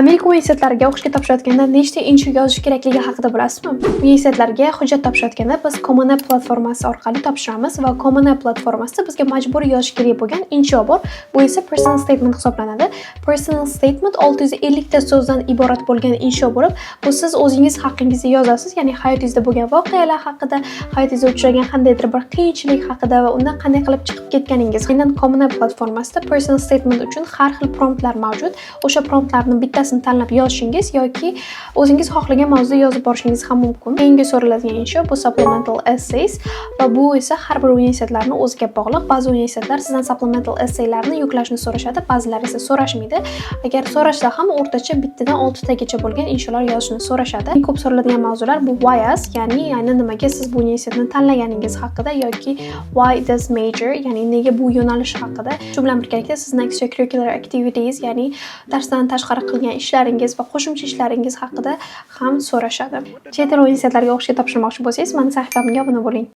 Amerika universitetlariga o'qishga topshirayotganda nechta inshu yozish kerakligi haqida bilasizmi? Universitetlarga hujjat topshirayotganda biz Common App platformasi orqali topshiramiz va Common App platformasida bizga majburiy yozish kerak bo'lgan insho bor. Bu esa personal statement hisoblanadi. Personal statement 650 ta so'zdan iborat bo'lgan insho bo'lib, bu siz o'zingiz haqingizda yozasiz, ya'ni hayotingizda bo'lgan voqealar haqida, hayotingizda uchragan qandaydir bir qiyinchilik haqida va undan qanday qilib chiqib ketganingiz. Aynan Common App platformasida personal statement uchun har xil promptlar mavjud. O'sha promptlarning bittasini tanlab yozishingiz yoki o'zingiz xohlagan mavzuda yozib borishingiz ham mumkin. Keyingi so'raladigan insho bu supplemental essays va bu esa har bir universitetlarning o'ziga bog'liq. Ba'zi universitetlar sizdan supplemental essaylarni yuklashni so'rashadi, ba'zilari esa so'rashmaydi. Agar so'rashsa ham o'rtacha bittadan 6 tagacha bo'lgan insholar yozishni so'rashadi. Eng ko'p so'raladigan mavzular bu why's, ya'ni nimaga siz bu universitetni tanlaganingiz haqida yoki why this major, ya'ni nega bu yo'nalish haqida. Shu bilan birgalikda sizning extracurricular activities, ya'ni darsdan tashqari qilgan ishlaringiz va qo'shimcha ishlaringiz haqida ham so'rashadi. Chet el universitetlariga o'qishga topshirmoqchi bo'lsangiz, meni sahifamga obuna bo'ling.